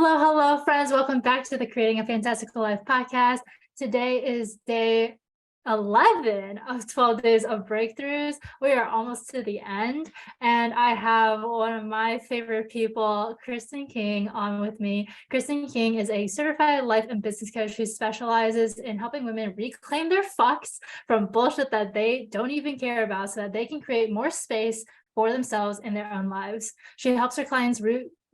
Hello, friends. Welcome back to the Creating a Fantastical Life podcast. Today is day 11 of 12 days of breakthroughs. We are almost to the end, and I have one of my favorite people, Kristen King, on with me. Kristen King is a certified life and business coach who specializes in helping women reclaim their fucks from bullshit that they don't even care about so that they can create more space for themselves in their own lives. She helps her clients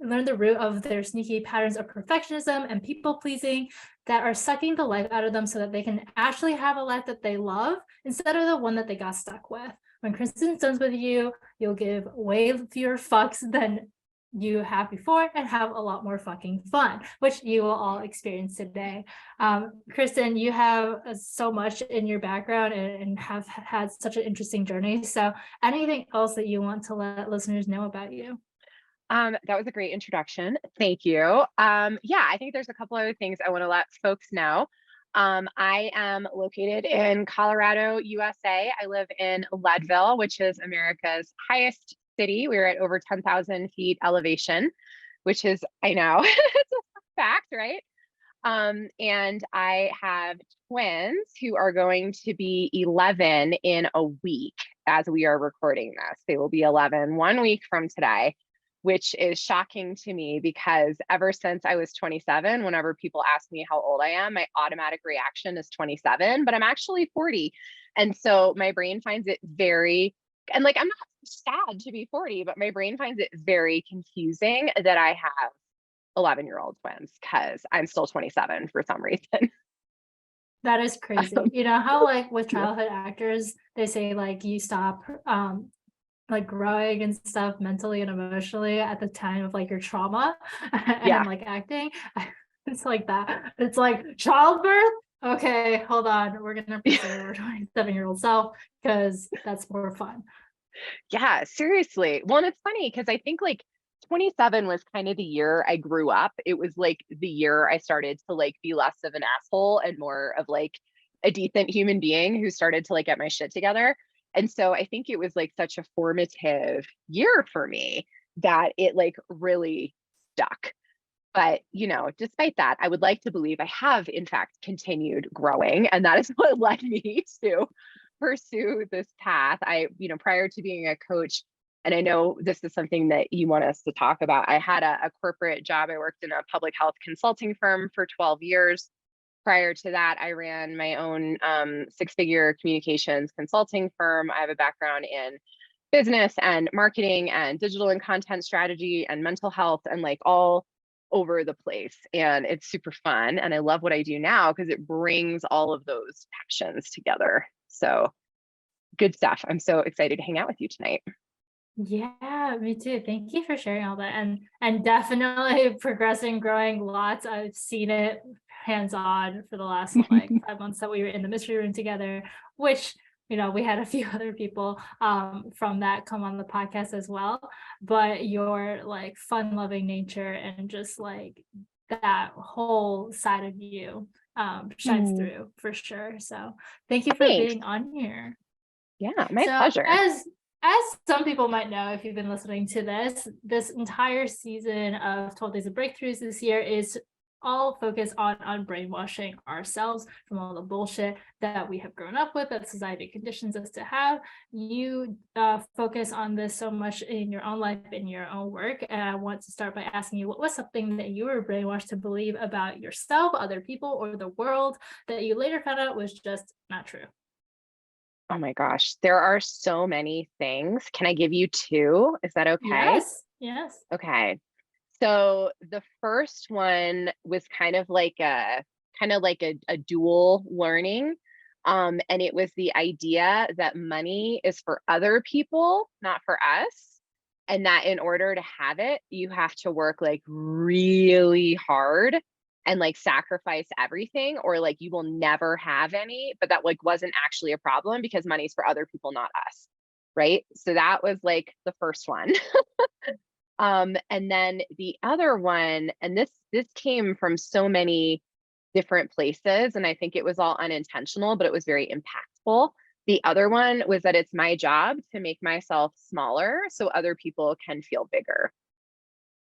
learn the root of their sneaky patterns of perfectionism and people pleasing that are sucking the life out of them so that they can actually have a life that they love instead of the one that they got stuck with. When Kristen's done with you, you'll give way fewer fucks than you have before and have a lot more fucking fun, which you will all experience today. Kristen, you have so much in your background and have had such an interesting journey. So anything else that you want to let listeners know about you? That was a great introduction. Thank you. Yeah, I think there's a couple other things I want to let folks know. I am located in Colorado, USA. I live in Leadville, which is America's highest city. We're at over 10,000 feet elevation, which is, I know, it's a fact, right? And I have twins who are going to be 11 in a week as we are recording this. They will be 11 one week from today, which is shocking to me because ever since I was 27, whenever people ask me how old I am, my automatic reaction is 27, but I'm actually 40. And so my brain finds it very, and like, I'm not sad to be 40, but my brain finds it very confusing that I have 11-year-old twins because I'm still 27 for some reason. That is crazy. You know how like with Yeah. childhood actors, they say like you stop like growing and stuff mentally and emotionally at the time of like your trauma and Yeah. like acting. It's like that. It's like childbirth. Okay, hold on. We're gonna preserve our 27-year-old self because that's more fun. Yeah, seriously. Well, and it's funny because I think like 27 was kind of the year I grew up. It was like the year I started to like be less of an asshole and more of like a decent human being who started to like get my shit together. And so I think it was like such a formative year for me that it like really stuck. But, despite that, I would like to believe I have, in fact, continued growing. And that is what led me to pursue this path. Prior to being a coach, and I know this is something that you want us to talk about, I had a corporate job. I worked in a public health consulting firm for 12 years. Prior to that, I ran my own six-figure communications consulting firm. I have a background in business and marketing and digital and content strategy and mental health and like all over the place. And it's super fun. And I love what I do now because it brings all of those passions together. So good stuff. I'm so excited to hang out with you tonight. Yeah, me too. Thank you for sharing all that. And definitely progressing, growing lots. I've seen it hands-on for the last like 5 months that we were in the mystery room together, which we had a few other people from that come on the podcast as well. But your like fun-loving nature and just like that whole side of you shines Hmm. through for sure. So thank you for Thanks. being on here. Yeah, my So pleasure. as some people might know, if you've been listening to this entire season of 12 Days of Breakthroughs this year is all focused on brainwashing ourselves from all the bullshit that we have grown up with, that society conditions us to have. You focus on this so much in your own life, in your own work. And I want to start by asking you, what was something that you were brainwashed to believe about yourself, other people, or the world that you later found out was just not true? Oh my gosh, there are so many things. Can I give you two? Is that okay? Yes, yes. Okay. So the first one was kind of like a dual learning. And it was the idea that money is for other people, not for us. And that in order to have it, you have to work like really hard and like sacrifice everything, or like you will never have any. But that like wasn't actually a problem because money's for other people, not us. Right. So that was like the first one. And then the other one, and this came from so many different places, and I think it was all unintentional, but it was very impactful. The other one was that it's my job to make myself smaller so other people can feel bigger.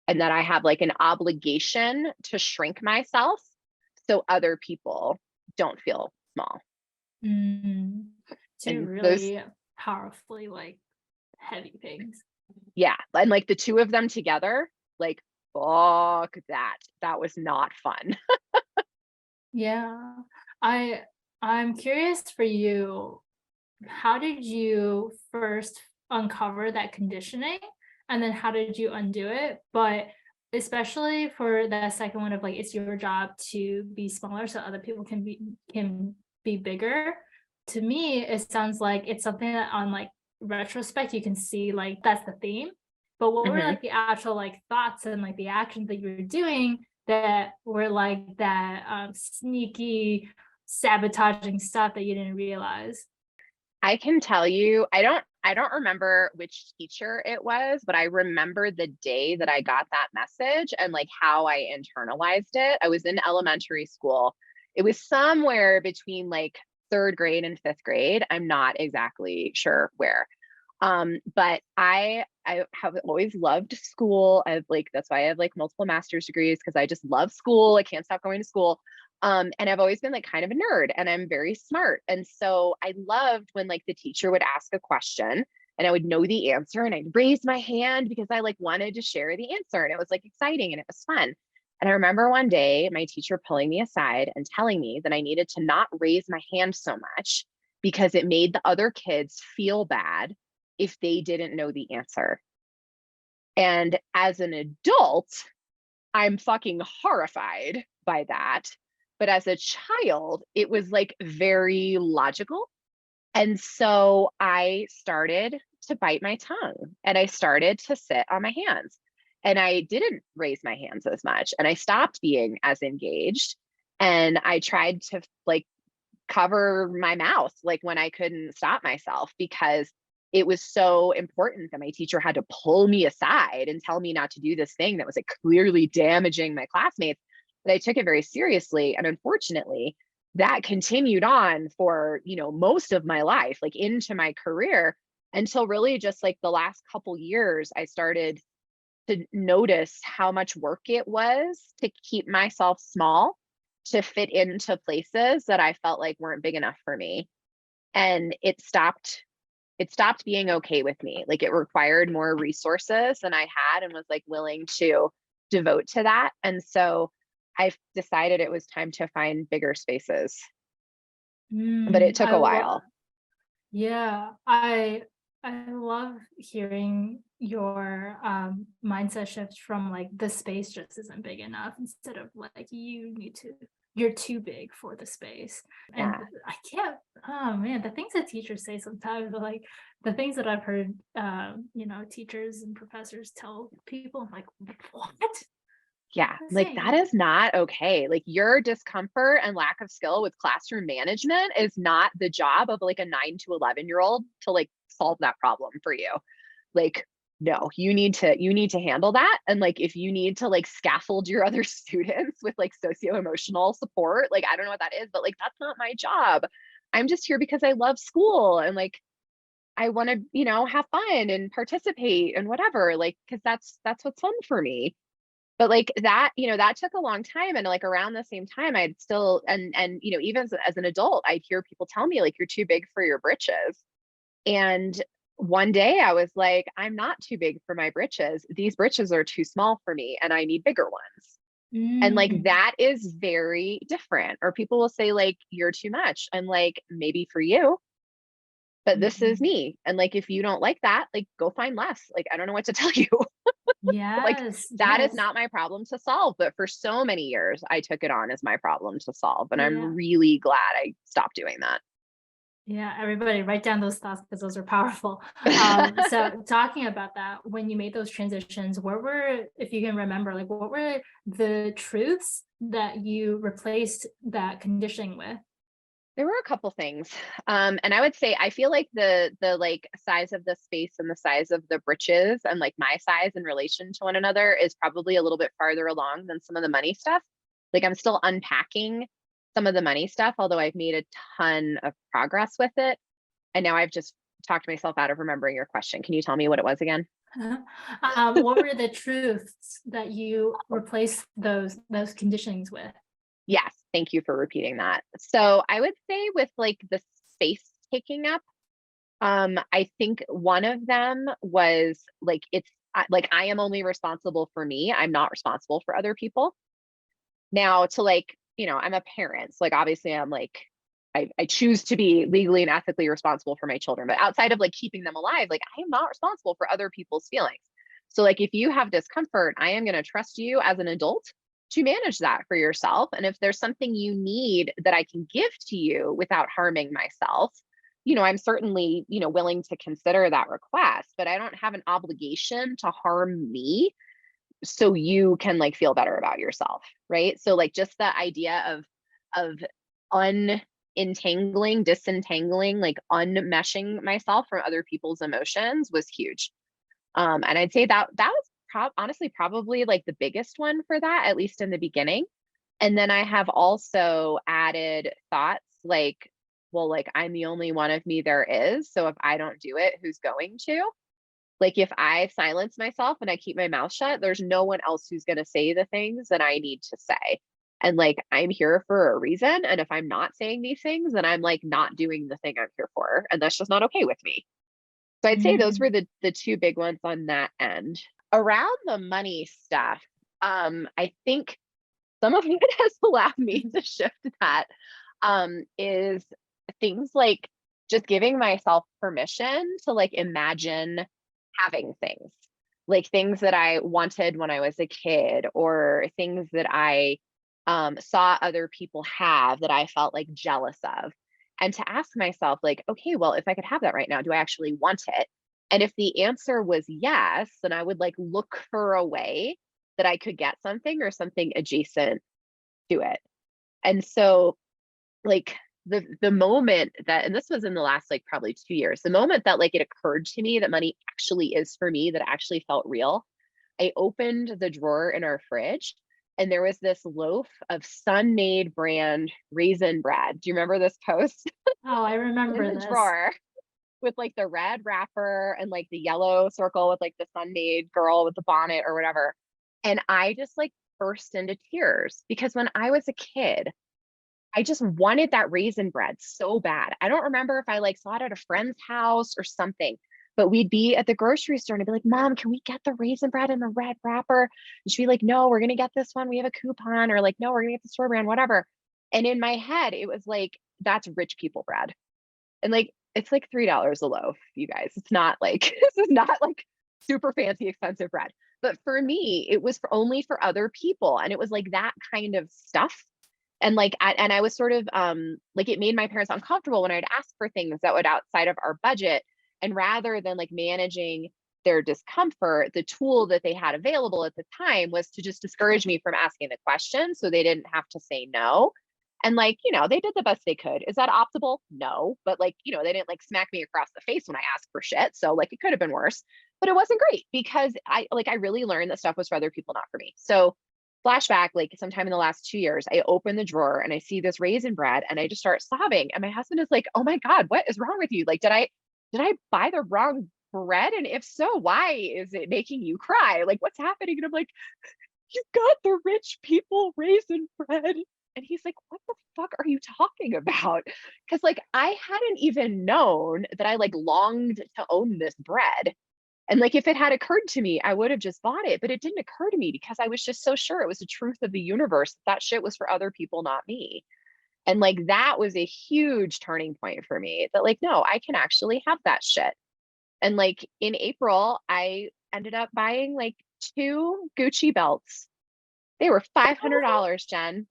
and that I have like an obligation to shrink myself so other people don't feel small. Mm. Two And those, really powerfully like heavy things. yeah, and like the two of them together, like, fuck that. That was not fun. Yeah. I I'm curious for you, how did you first uncover that conditioning? And then how did you undo it? But especially for the second one of like it's your job to be smaller so other people can be bigger. To me, it sounds like it's something that on like retrospect you can see like that's the theme. But what were Mhm. like the actual like thoughts and like the actions that you were doing that were like that sneaky sabotaging stuff that you didn't realize? I can tell you, I don't remember which teacher it was, but I remember the day that I got that message and like how I internalized it. I was in elementary school. It was somewhere between like third grade and fifth grade. I'm not exactly sure where. But I have always loved school. I've like that's why I have like multiple master's degrees because I just love school. I can't stop going to school. And I've always been like kind of a nerd and I'm very smart. And so I loved when like the teacher would ask a question and I would know the answer and I'd raise my hand because I like wanted to share the answer and it was like exciting and it was fun. And I remember one day my teacher pulling me aside and telling me that I needed to not raise my hand so much because it made the other kids feel bad if they didn't know the answer. And as an adult, I'm fucking horrified by that. But as a child, it was like very logical. And so I started to bite my tongue and I started to sit on my hands. And I didn't raise my hands as much. And I stopped being as engaged. And I tried to like cover my mouth like when I couldn't stop myself because it was so important that my teacher had to pull me aside and tell me not to do this thing that was like clearly damaging my classmates. But I took it very seriously. And unfortunately, that continued on for, most of my life, like into my career until really just like the last couple years, I started to notice how much work it was to keep myself small to fit into places that I felt like weren't big enough for me. And it stopped being okay with me. Like it required more resources than I had and was like willing to devote to that. And so I've decided it was time to find bigger spaces, but it took I a love while. Yeah, I love hearing your mindset shift from like the space just isn't big enough instead of like you're too big for the space. And Yeah. I can't oh man, the things that teachers say sometimes are like the things that I've heard teachers and professors tell people, I'm like, what? Yeah, like that Insane. is not okay. Like your discomfort and lack of skill with classroom management is not the job of like a 9 to 11-year-old to like solve that problem for you. Like, no, you need to handle that. And like if you need to like scaffold your other students with like socio-emotional support, like I don't know what that is, but like that's not my job. I'm just here because I love school and like I want to, have fun and participate and whatever, like, because that's what's fun for me. But like that, that took a long time. And like around the same time, I'd still, and, even as an adult, I'd hear people tell me like, you're too big for your britches. And one day I was like, I'm not too big for my britches. These britches are too small for me and I need bigger ones. And like Mm, that is very different. Or people will say like, you're too much. And like, maybe for you, but this is mhm. me. And like, if you don't like that, like go find less. Like, I don't know what to tell you. Like Yes, that is yes. not my problem to solve. But for so many years, I took it on as my problem to solve. And I'm Yeah. really glad I stopped doing Yeah, everybody write down those thoughts because those are powerful. that. So talking about that, when you made those transitions, what were, if you can remember, like what were the truths that you replaced that conditioning with? There were a couple things. And I would say I feel like the like size of the space and the size of the britches and like my size in relation to one another is probably a little bit farther along than some of the money stuff. Like I'm still unpacking some of the money stuff, although I've made a ton of progress with it. And now I've just talked myself out of remembering your question. Can you tell me what it was again? What were the truths that you replaced those conditionings with? Yes, thank you for repeating that. So I would say with like the space taking up, I think one of them was like like I am only responsible for me. I'm not responsible for other people. Now to like, I'm a parent. So like obviously I'm like I choose to be legally and ethically responsible for my children, but outside of like keeping them alive, like I am not responsible for other people's feelings. So like if you have discomfort, I am going to trust you as an adult to manage that for yourself. And if there's something you need that I can give to you without harming myself, I'm certainly, willing to consider that request, but I don't have an obligation to harm me so you can like feel better about yourself, right? So like just the idea of unentangling, disentangling, like unmeshing myself from other people's emotions was huge. And I'd say that was honestly probably like the biggest one for that, at least in the beginning. And then I have also added thoughts like, well, like I'm the only one of me there is. So if I don't do it, who's going to? Like if I silence myself and I keep my mouth shut, there's no one else who's going to say the things that I need to say. And like I'm here for a reason. And if I'm not saying these things, then I'm like not doing the thing I'm here for. And that's just not okay with me. So I'd say those Mm. were the two big ones on that end. Around the money stuff, I think some of it has allowed me to shift that, is things like just giving myself permission to like imagine having things, like things that I wanted when I was a kid, or things that I saw other people have that I felt like jealous of. And to ask myself, like, okay, well, if I could have that right now, do I actually want it? And if the answer was yes, then I would like look for a way that I could get something or something adjacent to it. And so like the moment that, and this was in the last like probably 2 years, the moment that like it occurred to me that money actually is for me, that it actually felt real, I opened the drawer in our fridge and there was this loaf of Sun-Maid brand raisin bread. Do you remember this post? Oh, I In remember the this. drawer with like the red wrapper and like the yellow circle with like the Sun-Maid girl with the bonnet or whatever. And I just like burst into tears because when I was a kid, I just wanted that raisin bread so bad. I don't remember if I like saw it at a friend's house or something, but we'd be at the grocery store and I'd be like, Mom, can we get the raisin bread in the red wrapper? And she'd be like, no, we're going to get this one. We have a coupon, or like, no, we're going to get the store brand, whatever. And in my head, it was like, that's rich people bread. And like, it's like $3 a loaf, you guys. It's not like, this is not like super fancy, expensive bread. But for me, it was only for other people. And it was like that kind of stuff. And like I was sort of like it made my parents uncomfortable when I'd ask for things that would outside of our budget. And rather than like managing their discomfort, the tool that they had available at the time was to just discourage me from asking the question so they didn't have to say no. And like, they did the best they could. Is that optimal? No. But like, they didn't like smack me across the face when I asked for shit. So like it could have been worse, but it wasn't great because I really learned that stuff was for other people, not for me. So flashback, like sometime in the last 2 years, I open the drawer and I see this raisin bread and I just start sobbing. And my husband is like, oh my God, what is wrong with you? Like, did I buy the wrong bread? And if so, why is it making you cry? Like, what's happening? And I'm like, you got the rich people raisin bread. And he's like, what the fuck are you talking about? Because like I hadn't even known that I like longed to own this bread. And like if it had occurred to me, I would have just bought it. But it didn't occur to me because I was just so sure it was the truth of the universe. That shit was for other people, not me. And like that was a huge turning point for me, that like, no, I can actually have that shit. And like in April, I ended up buying like two Gucci belts. They were $500, Jen.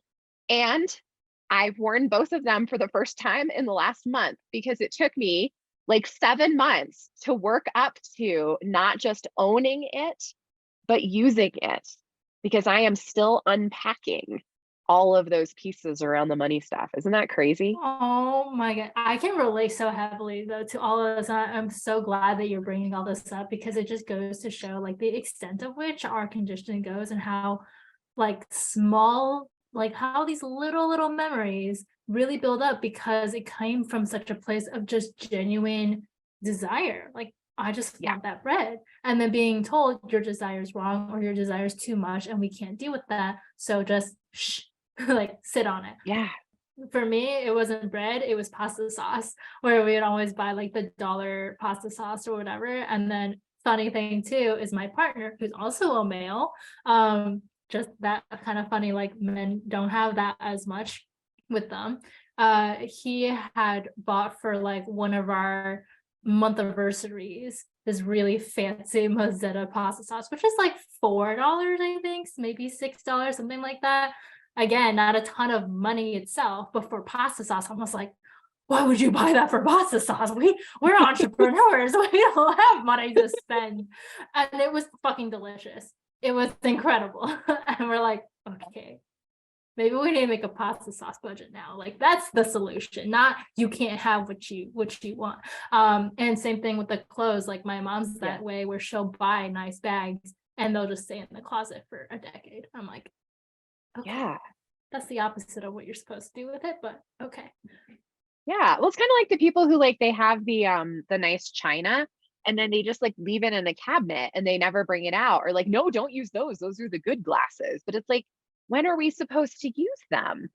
And I've worn both of them for the first time in the last month because it took me like 7 months to work up to not just owning it, but using it, because I am still unpacking all of those pieces around the money stuff. Isn't that crazy? Oh my God. I can relate so heavily though to all of this. I'm so glad that you're bringing all this up because it just goes to show like the extent of which our conditioning goes and how like small, like how these little memories really build up because it came from such a place of just genuine desire. Like I just Yeah. want that bread. And then being told your desire is wrong or your desire is too much and we can't deal with that. So just shh, like sit on it. Yeah. For me, it wasn't bread, it was pasta sauce, where we would always buy like the dollar pasta sauce or whatever. And then funny thing too is my partner, who's also a male, just that kind of funny, like men don't have that as much with them. He had bought for like one of our month anniversaries this really fancy Mozzetta pasta sauce, which is like $4, I think, maybe $6, something like that. Again, not a ton of money itself, but for pasta sauce, I was like, why would you buy that for pasta sauce? We're entrepreneurs. We don't have money to spend. And it was fucking delicious. It was incredible. And we're like, okay, maybe we need to make a pasta sauce budget now. Like that's the solution, not you can't have what you want. And same thing with the clothes. Like my mom's that way where she'll buy nice bags and they'll just stay in the closet for a decade. I'm like, okay. Yeah. That's the opposite of what you're supposed to do with it, but okay. Yeah. Well, it's kind of like the people who like they have the nice china and then they just like leave it in the cabinet and they never bring it out, or like, no, don't use those. Those are the good glasses. But it's like, when are we supposed to use them?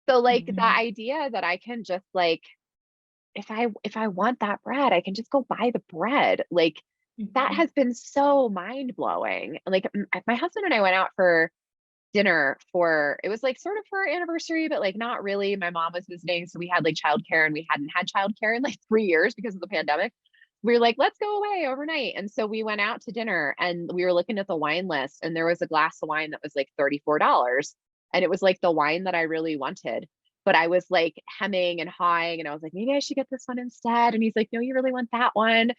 So like the Mhm. idea that I can just like, if I want that bread, I can just go buy the bread. Like that Mhm. has been so mind blowing. Like my husband and I went out for dinner for, it was like sort of for our anniversary, but like not really. My mom was visiting, so we had like childcare, and we hadn't had childcare in like 3 years because of the pandemic. We were like, let's go away overnight. And so we went out to dinner and we were looking at the wine list, and there was a glass of wine that was like $34. And it was like the wine that I really wanted. But I was like hemming and hawing, and I was like, maybe I should get this one instead. And he's like, no, you really want that one.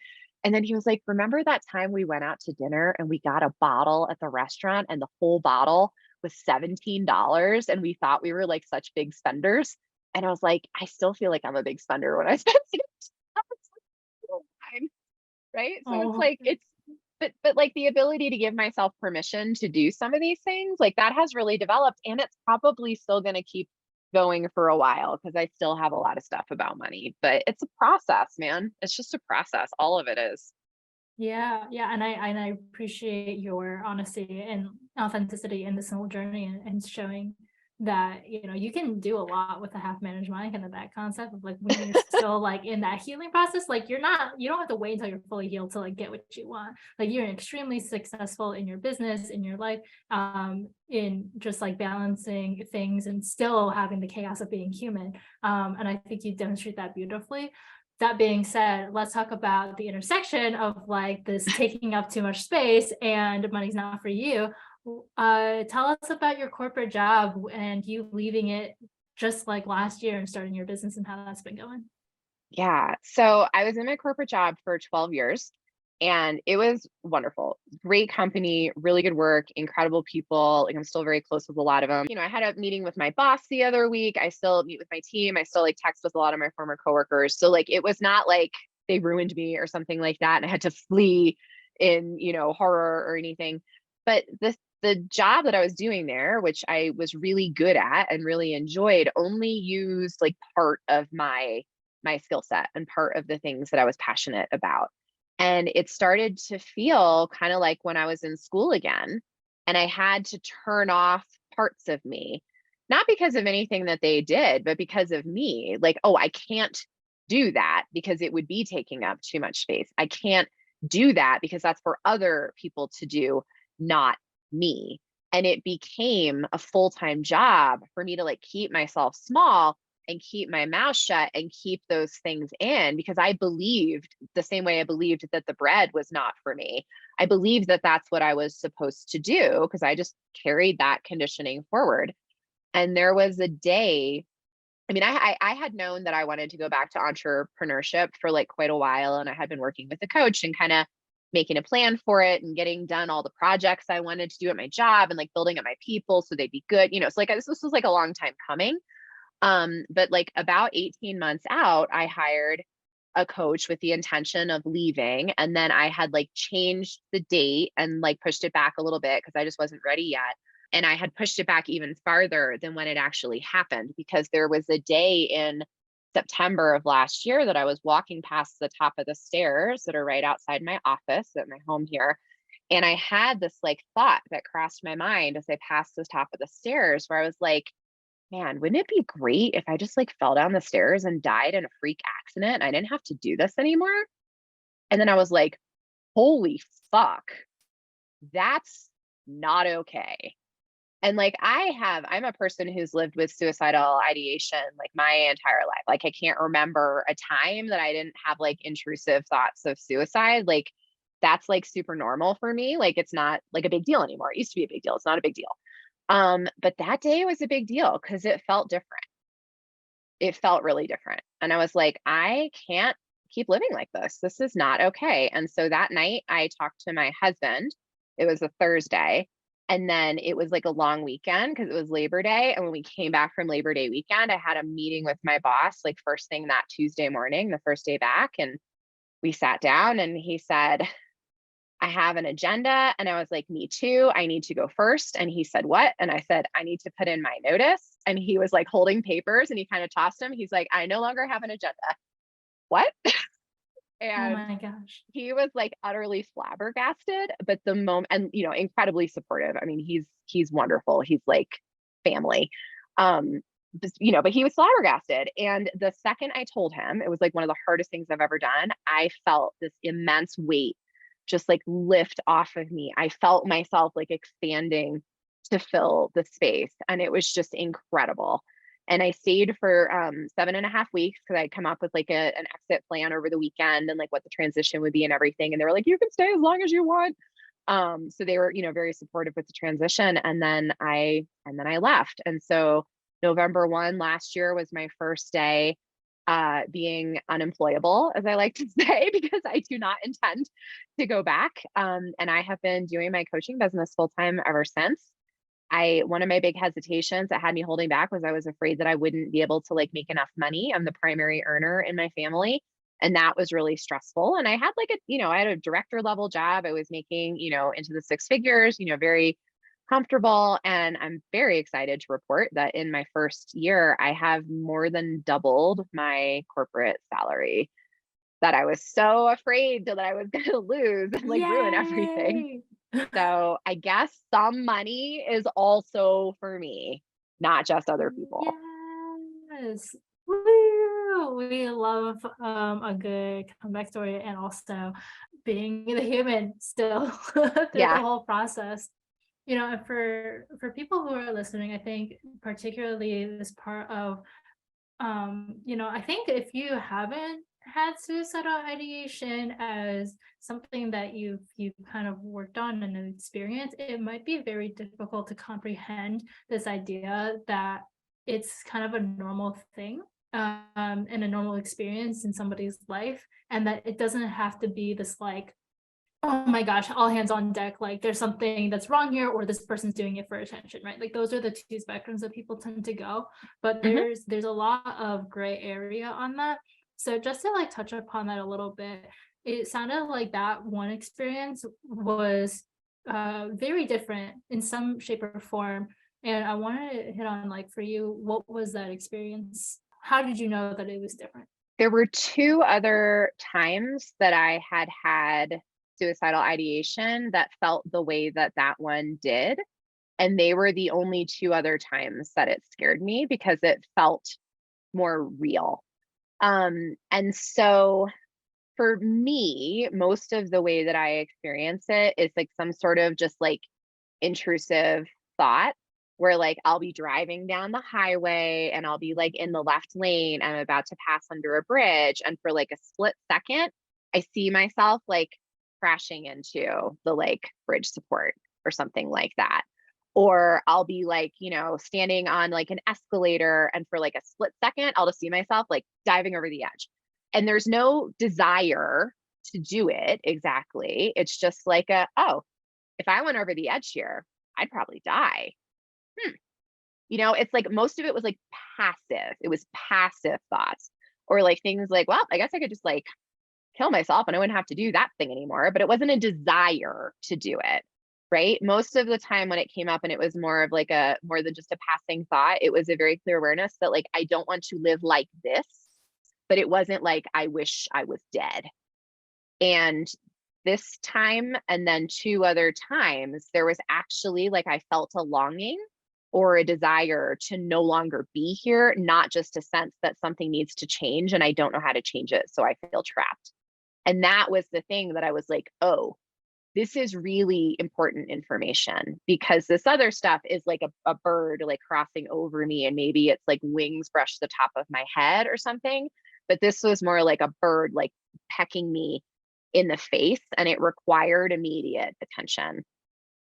And then he was like, remember that time we went out to dinner and we got a bottle at the restaurant and the whole bottle was $17 and we thought we were like such big spenders. And I was like, I still feel like I'm a big spender when I spend $17. Right. So it's Oh, like but like the ability to give myself permission to do some of these things, like that has really developed, and it's probably still going to keep going for a while because I still have a lot of stuff about money, but it's a process, man. It's just a process. All of it is. yeah, yeah, and I appreciate your honesty and authenticity in this whole journey and showing that you can do a lot with a half managed mind, kind of that concept of like when you're still like in that healing process, like you don't have to wait until you're fully healed to like get what you want. Like you're extremely successful in your business, in your life, in just like balancing things and still having the chaos of being human. And I think you demonstrate that beautifully. That being said, let's talk about the intersection of like this taking up too much space and money's not for you. Tell us about your corporate job and you leaving it just like last year and starting your business and how that's been going. Yeah. So I was in my corporate job for 12 years and it was wonderful. Great company, really good work, incredible people. Like I'm still very close with a lot of them. I had a meeting with my boss the other week. I still meet with my team. I still like text with a lot of my former coworkers. So like it was not like they ruined me or something like that and I had to flee in, horror or anything. But the job that I was doing there, which I was really good at and really enjoyed, only used like part of my skill set and part of the things that I was passionate about. And it started to feel kind of like when I was in school again, and I had to turn off parts of me, not because of anything that they did, but because of me. Like, oh, I can't do that because it would be taking up too much space. I can't do that because that's for other people to do, not me. And it became a full-time job for me to like keep myself small and keep my mouth shut and keep those things in, because I believed the same way I believed that the bread was not for me. I believed that that's what I was supposed to do because I just carried that conditioning forward. And there was a day, I mean, I had known that I wanted to go back to entrepreneurship for like quite a while. And I had been working with a coach and kind of making a plan for it and getting done all the projects I wanted to do at my job and like building up my people so they'd be good. So like this was like a long time coming. But like about 18 months out, I hired a coach with the intention of leaving. And then I had like changed the date and like pushed it back a little bit because I just wasn't ready yet. And I had pushed it back even farther than when it actually happened because there was a day in September of last year that I was walking past the top of the stairs that are right outside my office at my home here. And I had this like thought that crossed my mind as I passed the top of the stairs where I was like, man, wouldn't it be great if I just like fell down the stairs and died in a freak accident and I didn't have to do this anymore? And then I was like, holy fuck, that's not okay. And like I'm a person who's lived with suicidal ideation like my entire life. Like I can't remember a time that I didn't have like intrusive thoughts of suicide. Like that's like super normal for me. Like it's not like a big deal anymore. It used to be a big deal. It's not a big deal. But that day was a big deal because it felt different. It felt really different. And I was like, I can't keep living like this. This is not okay. And so that night I talked to my husband. It was a Thursday. And then it was like a long weekend because it was Labor Day. And when we came back from Labor Day weekend, I had a meeting with my boss, like first thing that Tuesday morning, the first day back. And we sat down and he said, I have an agenda. And I was like, me too. I need to go first. And he said, what? And I said, I need to put in my notice. And he was like holding papers and he kind of tossed them. He's like, I no longer have an agenda. What? Oh And my gosh. he was like utterly flabbergasted, but the moment, and incredibly supportive. I mean, he's wonderful. He's like family. But he was flabbergasted. And the second I told him, it was like one of the hardest things I've ever done. I felt this immense weight just like lift off of me. I felt myself like expanding to fill the space. And it was just incredible. And I stayed for 7.5 weeks because I'd come up with like an exit plan over the weekend and like what the transition would be and everything. And they were like, you can stay as long as you want. So they were, very supportive with the transition. And then I left. And so November 1 last year was my first day being unemployable, as I like to say, because I do not intend to go back. And I have been doing my coaching business full time ever since. One of my big hesitations that had me holding back was I was afraid that I wouldn't be able to like make enough money. I'm the primary earner in my family. And that was really stressful. And I had like I had a director level job. I was making, into the six figures, very comfortable. And I'm very excited to report that in my first year, I have more than doubled my corporate salary that I was so afraid that I was going to lose and like ruin everything. Yay. So I guess some money is also for me, not just other people. Yes. Woo! We love a good comeback story and also being the human still through the Yeah. whole process. And for people who are listening, I think particularly this part of I think if you haven't had suicidal ideation as something that you've kind of worked on and experienced, it might be very difficult to comprehend this idea that it's kind of a normal thing and a normal experience in somebody's life, and that it doesn't have to be this like, oh my gosh, all hands on deck, like there's something that's wrong here, or this person's doing it for attention, right? Like those are the two spectrums that people tend to go, but Mhm. there's a lot of gray area on that. So just to like touch upon that a little bit, it sounded like that one experience was very different in some shape or form. And I wanted to hit on, like, for you, what was that experience? How did you know that it was different? There were two other times that I had suicidal ideation that felt the way that that one did. And they were the only two other times that it scared me because it felt more real. And so for me, most of the way that I experience it is like some sort of just like intrusive thought where like I'll be driving down the highway and I'll be like in the left lane. I'm about to pass under a bridge. And for like a split second, I see myself like crashing into the like bridge support or something like that. Or I'll be like, standing on like an escalator. And for like a split second, I'll just see myself like diving over the edge. And there's no desire to do it exactly. It's just like if I went over the edge here, I'd probably die. It's like most of it was like passive. It was passive thoughts or like things like, well, I guess I could just like kill myself and I wouldn't have to do that thing anymore. But it wasn't a desire to do it. Right. Most of the time when it came up and it was more of like more than just a passing thought, it was a very clear awareness that like, I don't want to live like this but it wasn't like, I wish I was dead. And this time, and then 2 other times, there was actually like, I felt a longing or a desire to no longer be here, not just a sense that something needs to change and I don't know how to change it. So I feel trapped. And that was the thing that I was like, oh, this is really important information, because this other stuff is like a bird like crossing over me, and maybe it's like wings brush the top of my head or something. But this was more like a bird like pecking me in the face, and it required immediate attention.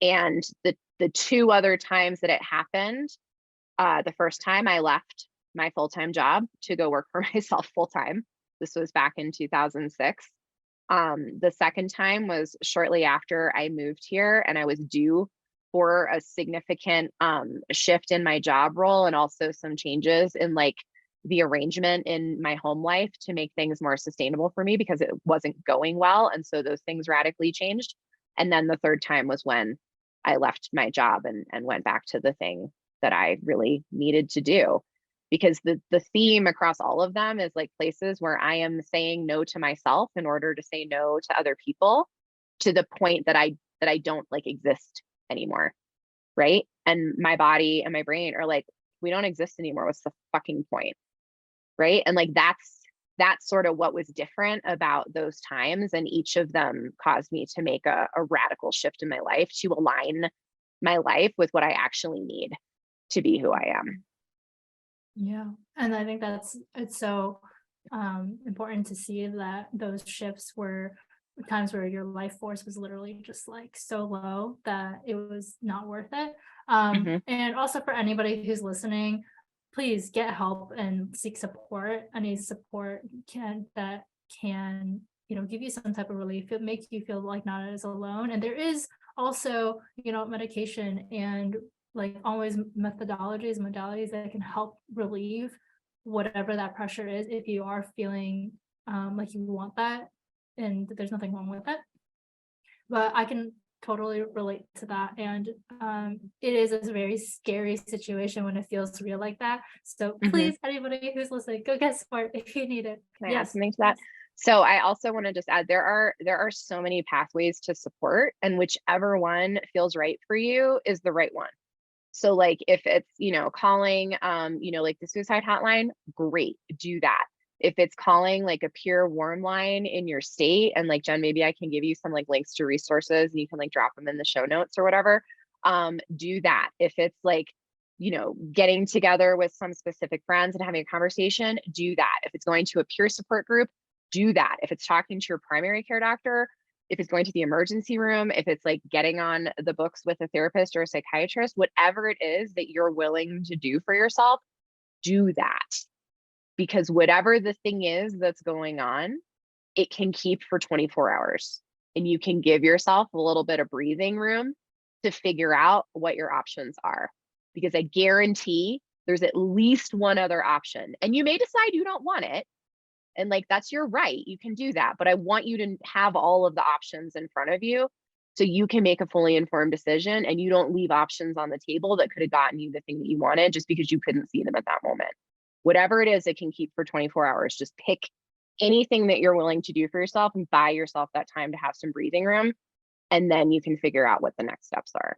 And the 2 other times that it happened, the first time I left my full-time job to go work for myself full-time. This was back in 2006. The second time was shortly after I moved here, and I was due for a significant shift in my job role, and also some changes in like the arrangement in my home life to make things more sustainable for me, because it wasn't going well. And so those things radically changed. And then the third time was when I left my job and went back to the thing that I really needed to do. Because the theme across all of them is like places where I am saying no to myself in order to say no to other people, to the point that I don't like exist anymore. Right. And my body and my brain are like, we don't exist anymore. What's the fucking point? Right. And like that's sort of what was different about those times. And each of them caused me to make a radical shift in my life to align my life with what I actually need to be who I am. Yeah. And I think it's so important to see that those shifts were times where your life force was literally just like so low that it was not worth it. Mm-hmm. And also for anybody who's listening, please get help and seek support. Any support can give you some type of relief. It makes you feel like not as alone. And there is also, medication and like always modalities that can help relieve whatever that pressure is if you are feeling like you want that, and there's nothing wrong with it. But I can totally relate to that, and it is a very scary situation when it feels real like that. So please, anybody who's listening, go get support if you need it. Can I add something to that? So I also want to just add, there are so many pathways to support, and whichever one feels right for you is the right one. So like if it's, calling, like the suicide hotline, great, do that. If it's calling like a pure warm line in your state, and like, Jen, maybe I can give you some like links to resources and you can like drop them in the show notes or whatever, do that. If it's like, getting together with some specific friends and having a conversation, do that. If it's going to a peer support group, do that. If it's talking to your primary care doctor, if it's going to the emergency room, if it's like getting on the books with a therapist or a psychiatrist, whatever it is that you're willing to do for yourself, do that. Because whatever the thing is that's going on, it can keep for 24 hours, and you can give yourself a little bit of breathing room to figure out what your options are. Because I guarantee there's at least one other option, and you may decide you don't want it. And like, that's your right. You can do that. But I want you to have all of the options in front of you so you can make a fully informed decision, and you don't leave options on the table that could have gotten you the thing that you wanted just because you couldn't see them at that moment. Whatever it is, it can keep for 24 hours. Just pick anything that you're willing to do for yourself and buy yourself that time to have some breathing room. And then you can figure out what the next steps are.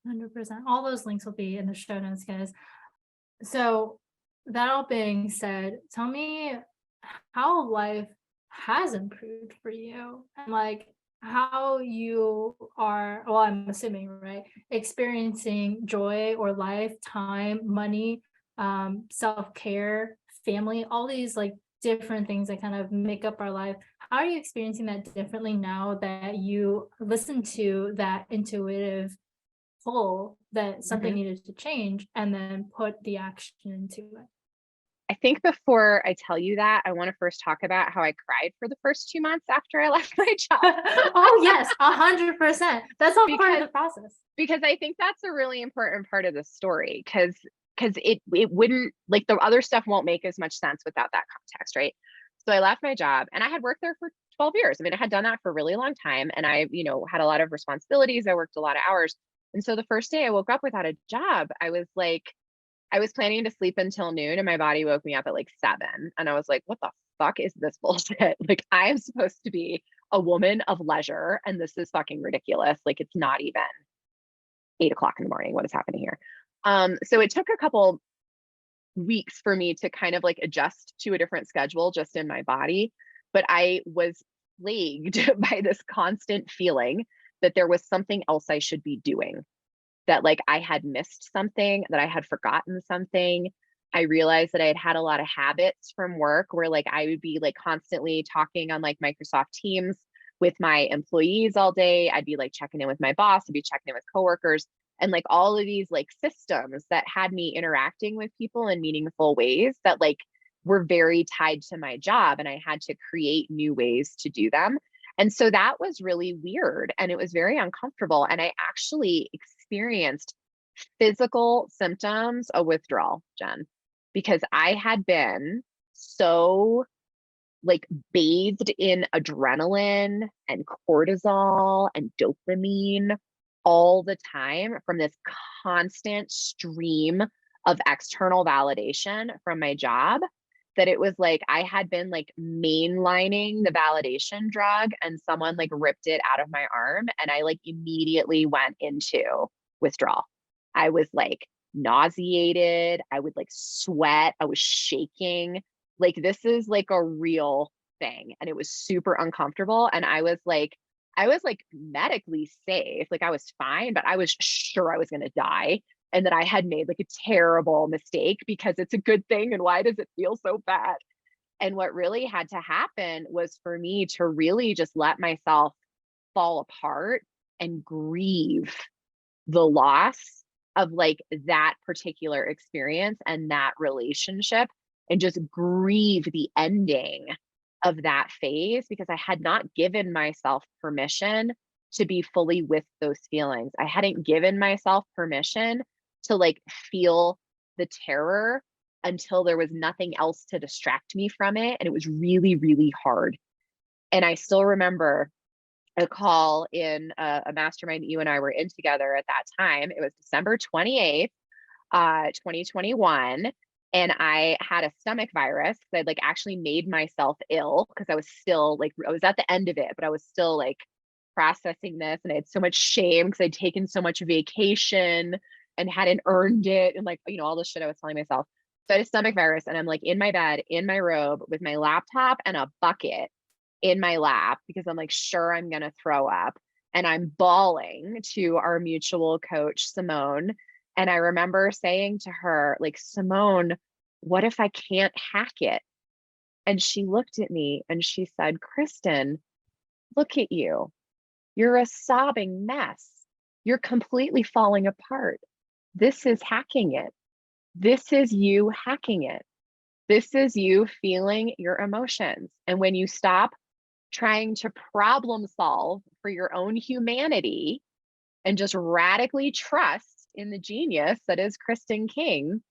100%. All those links will be in the show notes, guys. So that all being said, tell me how life has improved for you, and like how you are, well, I'm assuming, right, experiencing joy or life, time, money, self-care, family, all these like different things that kind of make up our life. How are you experiencing that differently now that you listen to that intuitive pull that something needed to change and then put the action into it? I think before I tell you that, I want to first talk about how I cried for the first 2 months after I left my job. Oh yes, 100%. That's all part of the process. Because I think that's a really important part of the story, because it wouldn't, like, the other stuff won't make as much sense without that context, right? So I left my job, and I had worked there for 12 years. I mean, I had done that for a really long time, and I, had a lot of responsibilities. I worked a lot of hours. And so the first day I woke up without a job, I was like, I was planning to sleep until noon and my body woke me up at like 7. And I was like, what the fuck is this bullshit? Like, I am supposed to be a woman of leisure and this is fucking ridiculous. Like, it's not even 8 o'clock in the morning. What is happening here? So it took a couple weeks for me to kind of like adjust to a different schedule just in my body. But I was plagued by this constant feeling that there was something else I should be doing, that like I had missed something, that I had forgotten something. I realized that I had had a lot of habits from work where like I would be like constantly talking on like Microsoft Teams with my employees all day. I'd be like checking in with my boss, I'd be checking in with coworkers, and like all of these like systems that had me interacting with people in meaningful ways that like were very tied to my job, and I had to create new ways to do them. And so that was really weird and it was very uncomfortable. And I actually experienced physical symptoms of withdrawal, Jen, because I had been so like bathed in adrenaline and cortisol and dopamine all the time from this constant stream of external validation from my job, that it was like I had been like mainlining the validation drug and someone like ripped it out of my arm and I like immediately went into withdrawal. I was like nauseated, I would like sweat, I was shaking. Like, this is like a real thing. And it was super uncomfortable. And I was like medically safe. Like, I was fine, but I was sure I was going to die and that I had made like a terrible mistake because it's a good thing. And why does it feel so bad? And what really had to happen was for me to really just let myself fall apart and grieve the loss of like that particular experience and that relationship, and just grieve the ending of that phase, because I had not given myself permission to be fully with those feelings. I hadn't given myself permission to like feel the terror until there was nothing else to distract me from it. And it was really, really hard. And I still remember a call in a mastermind that you and I were in together at that time. It was December 28th, 2021. And I had a stomach virus because I'd like actually made myself ill because I was still like, I was at the end of it, but I was still like processing this. And I had so much shame because I'd taken so much vacation and hadn't earned it. And like, you know, all this shit I was telling myself. So I had a stomach virus and I'm like in my bed, in my robe with my laptop and a bucket in my lap because I'm like, sure, I'm going to throw up. And I'm bawling to our mutual coach, Simone. And I remember saying to her, like, Simone, what if I can't hack it? And she looked at me and she said, Kristen, look at you. You're a sobbing mess. You're completely falling apart. This is hacking it. This is you hacking it. This is you feeling your emotions. And when you stop trying to problem solve for your own humanity and just radically trust in the genius that is Kristen King,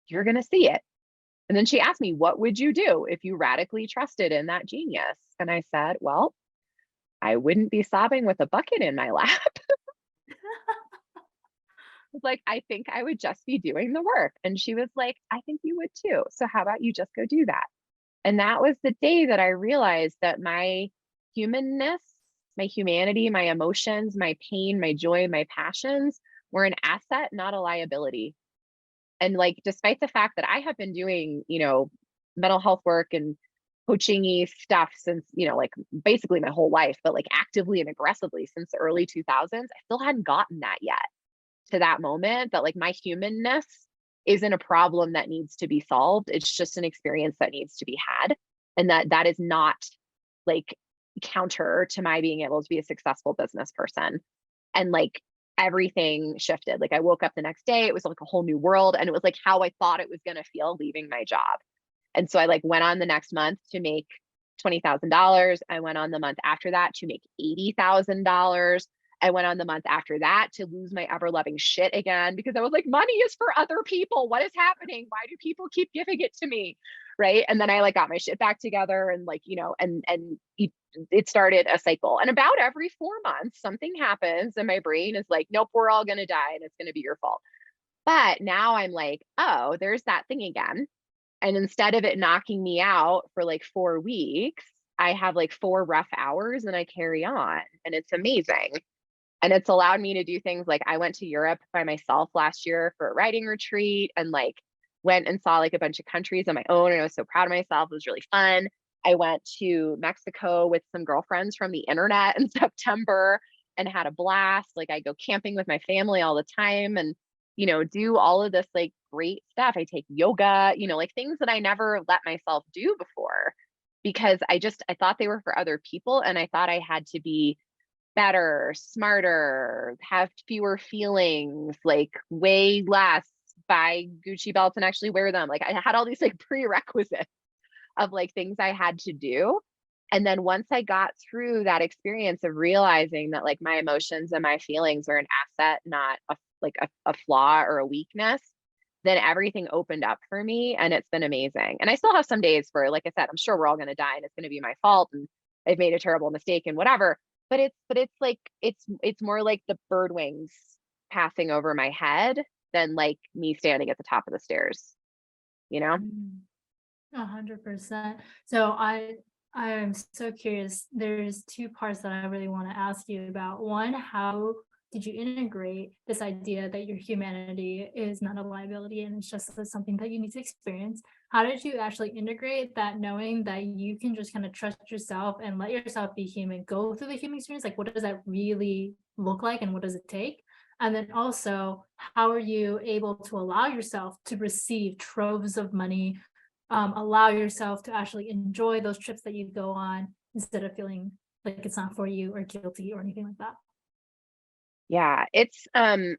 you're going to see it. And then she asked me, what would you do if you radically trusted in that genius? And I said, well, I wouldn't be sobbing with a bucket in my lap. Like, I think I would just be doing the work. And she was like, I think you would too. So how about you just go do that? And that was the day that I realized that my humanness, my humanity, my emotions, my pain, my joy, my passions were an asset, not a liability. And like, despite the fact that I have been doing, you know, mental health work and coaching-y stuff since, you know, like basically my whole life, but like actively and aggressively since the early 2000s, I still hadn't gotten that yet, to that moment that like my humanness isn't a problem that needs to be solved. It's just an experience that needs to be had. And that is not like counter to my being able to be a successful business person. And like everything shifted. Like I woke up the next day, it was like a whole new world. And it was like how I thought it was going to feel leaving my job. And so I like went on the next month to make $20,000. I went on the month after that to make $80,000. I went on the month after that to lose my ever loving shit again because I was like, money is for other people. What is happening? Why do people keep giving it to me? Right. And then I like got my shit back together and like, you know, and it started a cycle. And about every 4 months, something happens and my brain is like, nope, we're all going to die and it's going to be your fault. But now I'm like, oh, there's that thing again. And instead of it knocking me out for like 4 weeks, I have like 4 rough hours and I carry on. And it's amazing. And it's allowed me to do things like I went to Europe by myself last year for a writing retreat and like went and saw like a bunch of countries on my own. And I was so proud of myself. It was really fun. I went to Mexico with some girlfriends from the internet in September and had a blast. Like I go camping with my family all the time and, do all of this like great stuff. I take yoga, like things that I never let myself do before because I thought they were for other people. And I thought I had to be better, smarter, have fewer feelings, like way less, buy Gucci belts and actually wear them. Like I had all these like prerequisites of like things I had to do. And then once I got through that experience of realizing that like my emotions and my feelings are an asset, not a flaw or a weakness, then everything opened up for me and it's been amazing. And I still have some days where, like I said, I'm sure we're all going to die and it's going to be my fault and I've made a terrible mistake and whatever. But it's like it's more like the bird wings passing over my head than like me standing at the top of the stairs, you know? Mm. 100%. So I'm so curious. There's two parts that I really want to ask you about. One, how did you integrate this idea that your humanity is not a liability and it's just something that you need to experience? How did you actually integrate that, knowing that you can just kind of trust yourself and let yourself be human, go through the human experience? Like, what does that really look like and what does it take? And then also, how are you able to allow yourself to receive troves of money, allow yourself to actually enjoy those trips that you go on instead of feeling like it's not for you or guilty or anything like that? Yeah, it's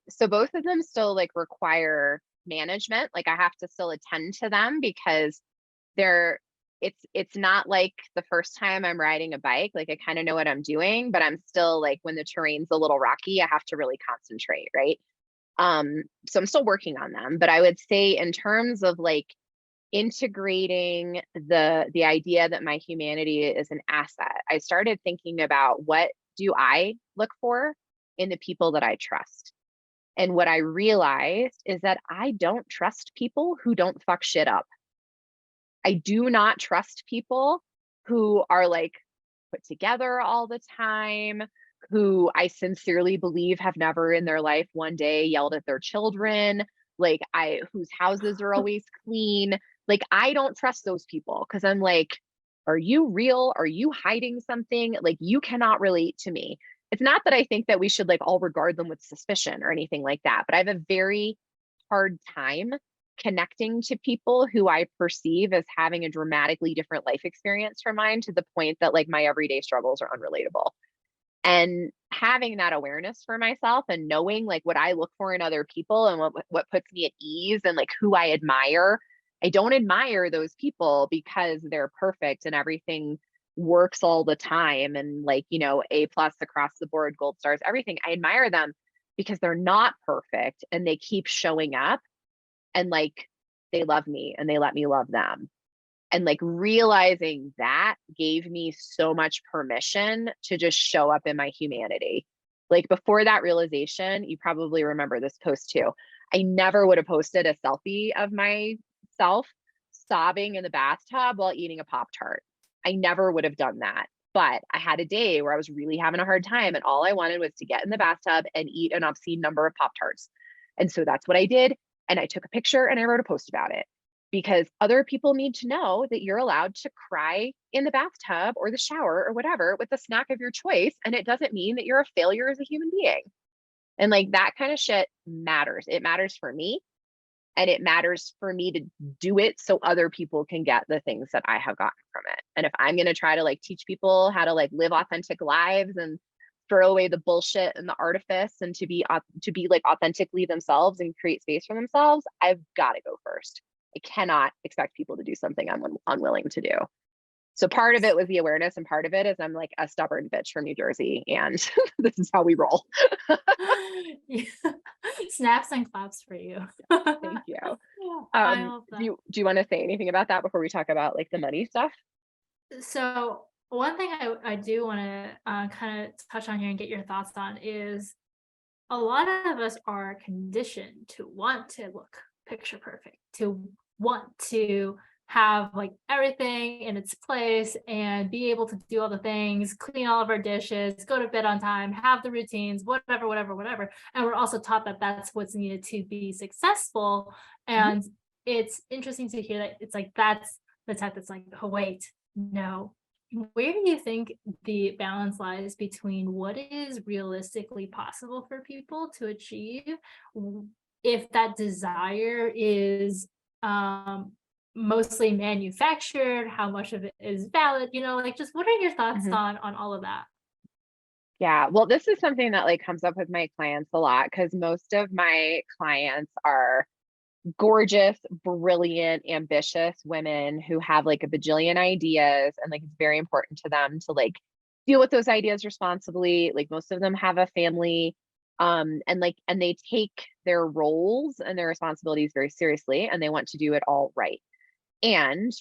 so both of them still like require management. Like I have to still attend to them because they're it's not like the first time I'm riding a bike. Like I kind of know what I'm doing, but I'm still like when the terrain's a little rocky, I have to really concentrate, right? So I'm still working on them, but I would say in terms of like integrating the idea that my humanity is an asset, I started thinking about what do I look for in the people that I trust. And what I realized is that I don't trust people who don't fuck shit up. I do not trust people who are like put together all the time, who I sincerely believe have never in their life one day yelled at their children, like I whose houses are always clean. Like I don't trust those people because I'm like, are you real? Are you hiding something? Like you cannot relate to me. It's not that I think that we should like all regard them with suspicion or anything like that, but I have a very hard time connecting to people who I perceive as having a dramatically different life experience from mine to the point that like my everyday struggles are unrelatable. And having that awareness for myself and knowing like what I look for in other people and what puts me at ease and like who I admire. I don't admire those people because they're perfect and everything works all the time and like, A plus across the board, gold stars, everything. I admire them because they're not perfect and they keep showing up and like they love me and they let me love them. And like realizing that gave me so much permission to just show up in my humanity. Like before that realization, you probably remember this post too. I never would have posted a selfie of myself sobbing in the bathtub while eating a Pop Tart. I never would have done that. But I had a day where I was really having a hard time, and all I wanted was to get in the bathtub and eat an obscene number of Pop Tarts. And so that's what I did. And I took a picture and I wrote a post about it because other people need to know that you're allowed to cry in the bathtub or the shower or whatever with the snack of your choice. And it doesn't mean that you're a failure as a human being. And like that kind of shit matters. It matters for me. And it matters for me to do it so other people can get the things that I have gotten from it. And if I'm going to try to like teach people how to like live authentic lives and throw away the bullshit and the artifice and to be like authentically themselves and create space for themselves, I've got to go first. I cannot expect people to do something I'm unwilling to do. So part of it was the awareness, and part of it is I'm like a stubborn bitch from New Jersey, and this is how we roll. Yeah. Snaps and claps for you. Thank you. I love Do that. you want to say anything about that before we talk about like the money stuff? So one thing I do want to kind of touch on here and get your thoughts on is a lot of us are conditioned to want to look picture perfect, to want to have like everything in its place and be able to do all the things, clean all of our dishes, go to bed on time, have the routines, whatever, whatever, whatever. And we're also taught that that's what's needed to be successful. Mhm. And it's interesting to hear that it's like that's the type that's like, oh, wait, no. Where do you think the balance lies between what is realistically possible for people to achieve if that desire is um mostly manufactured, how much of it is valid, like just what are your thoughts Mhm. on all of that? Yeah, well, this is something that like comes up with my clients a lot because most of my clients are gorgeous, brilliant, ambitious women who have like a bajillion ideas, and like it's very important to them to like deal with those ideas responsibly. Like most of them have a family, and they take their roles and their responsibilities very seriously, and they want to do it all right. And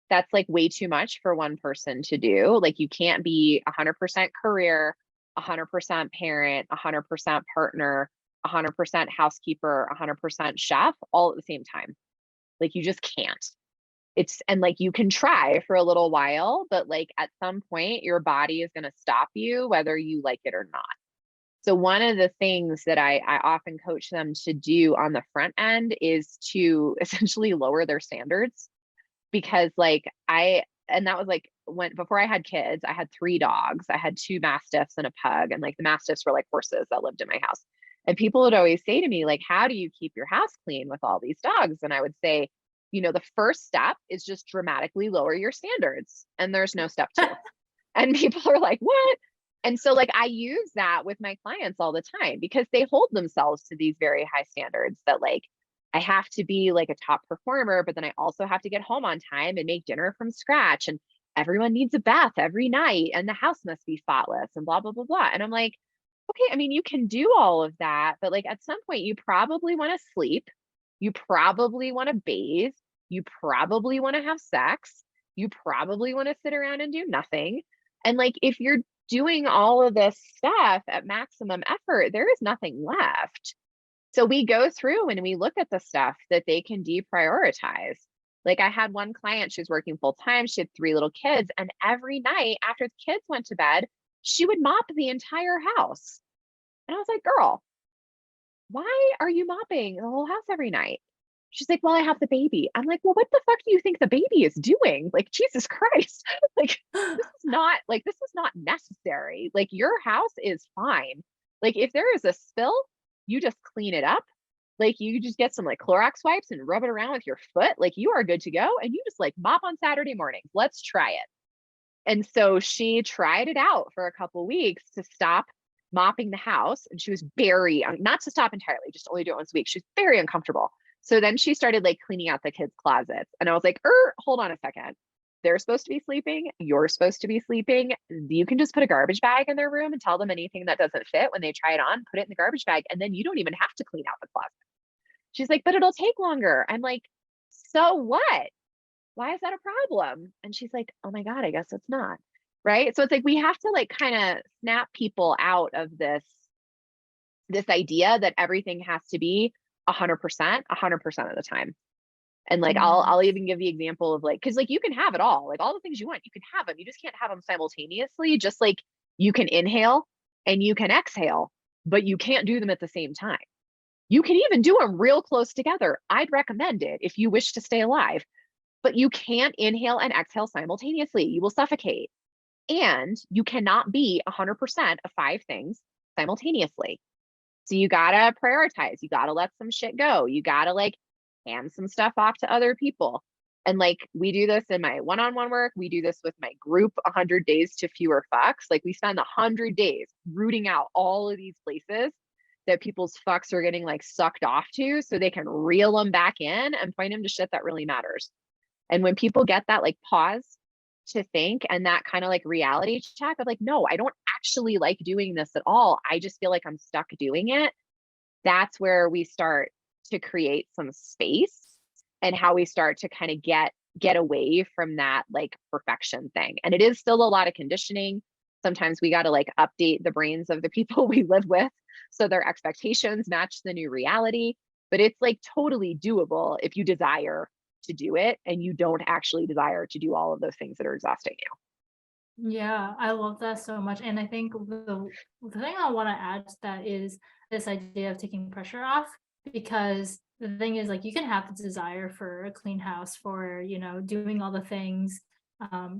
that's like way too much for one person to do. Like you can't be 100% career, 100% parent, 100% partner, 100% housekeeper, 100% chef all at the same time. Like you just can't. And like you can try for a little while, but like at some point your body is going to stop you whether you like it or not. So one of the things that I often coach them to do on the front end is to essentially lower their standards, because like and that was like when before I had kids, I had 3 dogs. I had 2 mastiffs and a pug, and like the mastiffs were like horses that lived in my house. And people would always say to me like, how do you keep your house clean with all these dogs? And I would say, the first step is just dramatically lower your standards, and there's no step 2. And people are like, what? And so like I use that with my clients all the time because they hold themselves to these very high standards that like I have to be like a top performer, but then I also have to get home on time and make dinner from scratch. And everyone needs a bath every night, and the house must be spotless, and blah, blah, blah, blah. And I'm like, okay, I mean, you can do all of that, but like at some point, you probably want to sleep. You probably want to bathe. You probably want to have sex. You probably want to sit around and do nothing. And like, if you're doing all of this stuff at maximum effort, there is nothing left. So we go through and we look at the stuff that they can deprioritize. Like I had one client, she was working full time, she had 3 little kids, and every night after the kids went to bed, she would mop the entire house. And I was like, girl, why are you mopping the whole house every night? She's like, well, I have the baby. I'm like, well, what the fuck do you think the baby is doing? Like, Jesus Christ. Like, this is not necessary. Like, your house is fine. Like, if there is a spill, you just clean it up. Like, you just get some like Clorox wipes and rub it around with your foot. Like, you are good to go. And you just like mop on Saturday mornings. Let's try it. And so she tried it out for a couple weeks to stop mopping the house. And she was very, not to stop entirely, just only do it once a week. She was very uncomfortable. So then she started like cleaning out the kids' closets. And I was like, hold on a second. They're supposed to be sleeping. You're supposed to be sleeping. You can just put a garbage bag in their room and tell them anything that doesn't fit when they try it on, put it in the garbage bag. And then you don't even have to clean out the closet. She's like, but it'll take longer. I'm like, so what? Why is that a problem? And she's like, oh my God, I guess it's not. Right. So it's like we have to like kind of snap people out of this idea that everything has to be 100%, 100% of the time. And like Yeah. I'll even give the example of like, because like you can have it all, like all the things you want, you can have them. You just can't have them simultaneously. Just like you can inhale and you can exhale, but you can't do them at the same time. You can even do them real close together. I'd recommend it if you wish to stay alive, but you can't inhale and exhale simultaneously. You will suffocate. And you cannot be 100% of 5 things simultaneously. So you gotta prioritize. You gotta let some shit go. You gotta like hand some stuff off to other people. And like we do this in my one-on-one work. We do this with my group 100 days to fewer fucks. Like we spend 100 days rooting out all of these places that people's fucks are getting like sucked off to so they can reel them back in and point them to shit that really matters. And when people get that like pause to think and that kind of like reality check of like, no, I don't actually like doing this at all. I just feel like I'm stuck doing it. That's where we start to create some space and how we start to kind of get away from that like perfection thing. And it is still a lot of conditioning. Sometimes we got to like update the brains of the people we live with So their expectations match the new reality, but it's like totally doable if you desire to do it and you don't actually desire to do all of those things that are exhausting you. Yeah, I love that so much. And I think the thing I want to add to that is this idea of taking pressure off, because the thing is, like, you can have the desire for a clean house, for, doing all the things,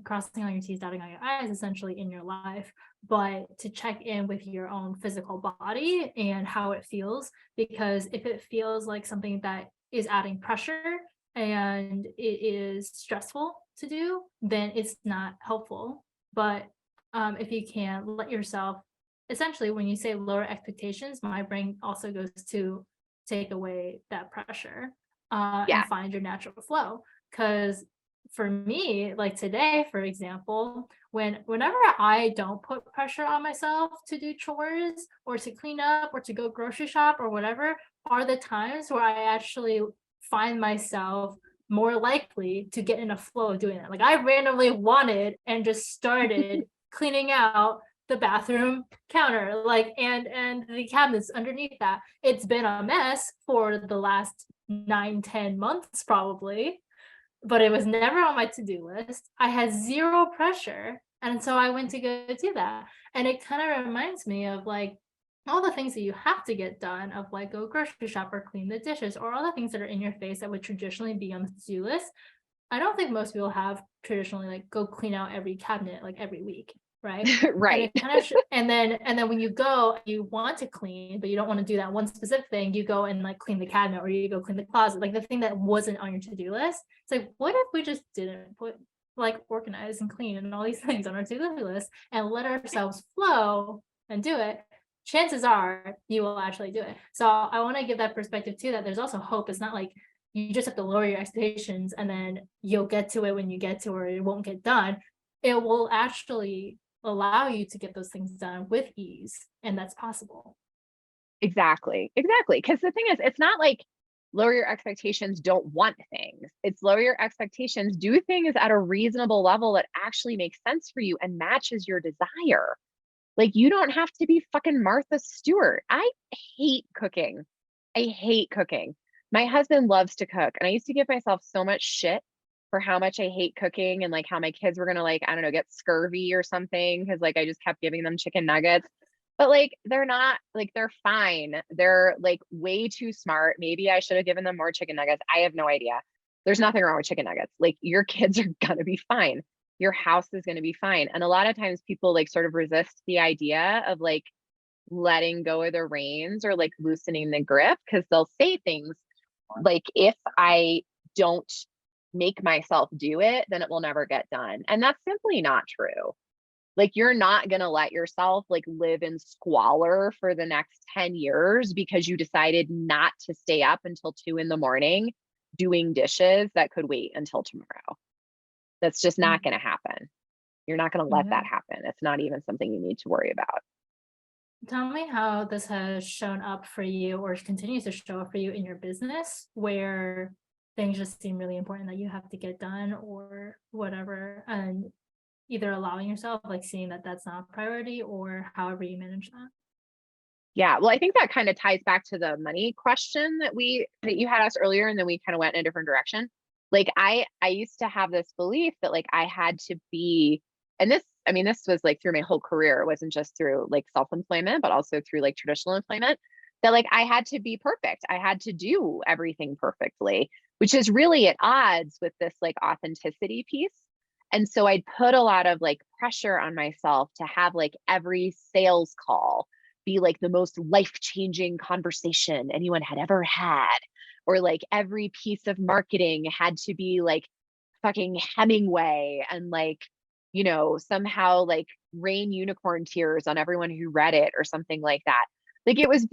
crossing all your T's, dotting all your I's, essentially, in your life, but to check in with your own physical body and how it feels, because if it feels like something that is adding pressure and it is stressful to do, then it's not helpful. But if you can let yourself, essentially, when you say lower expectations, my brain also goes to take away that pressure, Yeah. and find your natural flow. Because for me, like today, for example, whenever I don't put pressure on myself to do chores or to clean up or to go grocery shop or whatever, are the times where I actually find myself more likely to get in a flow of doing that. Like, I randomly wanted and just started cleaning out the bathroom counter, like, and the cabinets underneath that. It's been a mess for the last 9-10 months probably, but it was never on my to-do list. I had zero pressure, and so I went to go do that. And it kind of reminds me of, like, all the things that you have to get done, of like go grocery shop or clean the dishes, or all the things that are in your face that would traditionally be on the to-do list. I don't think most people have traditionally, like, go clean out every cabinet like every week, right? And Right. it kind of and then when you go, you want to clean, but you don't want to do that one specific thing. You go and like clean the cabinet, or you go clean the closet, like the thing that wasn't on your to-do list. It's like, what if we just didn't put, like, organize and clean and all these things on our to-do list and let ourselves flow and do it? Chances are you will actually do it. So I want to give that perspective too, that there's also hope. It's not like you just have to lower your expectations and then you'll get to it when you get to, or it won't get done. It will actually allow you to get those things done with ease, and that's possible. Exactly. Exactly. Because the thing is, it's not like lower your expectations, don't want things. It's lower your expectations, do things at a reasonable level that actually makes sense for you and matches your desire. Like, you don't have to be fucking Martha Stewart. I hate cooking. I hate cooking. My husband loves to cook, and I used to give myself so much shit for how much I hate cooking, and like how my kids were gonna, like, I don't know, get scurvy or something because like I just kept giving them chicken nuggets. But like they're not, like, they're fine. They're like way too smart. Maybe I should have given them more chicken nuggets. I have no idea. There's nothing wrong with chicken nuggets. Like, your kids are gonna be fine. Your house is going to be fine. And a lot of times people like sort of resist the idea of like letting go of the reins or like loosening the grip, because they'll say things like, if I don't make myself do it, then it will never get done. And that's simply not true. Like, you're not going to let yourself like live in squalor for the next 10 years because you decided not to stay up until 2 a.m. doing dishes that could wait until tomorrow. That's just not Mm. going to happen. You're not going to let Yeah. that happen. It's not even something you need to worry about. Tell me how this has shown up for you, or continues to show up for you, in your business, where things just seem really important that you have to get done or whatever, and either allowing yourself, like, seeing that that's not a priority, or however you manage that. Yeah. Well, I think that kind of ties back to the money question that you had asked earlier, and then we kind of went in a different direction. Like, I used to have this belief that like I had to be, and this, I mean, this was like through my whole career. It wasn't just through like self-employment, but also through like traditional employment, that like I had to be perfect. I had to do everything perfectly, which is really at odds with this like authenticity piece. And so I'd put a lot of like pressure on myself to have like every sales call be like the most life-changing conversation anyone had ever had, or like every piece of marketing had to be like fucking Hemingway and like, somehow like rain unicorn tears on everyone who read it or something like that. Like, it was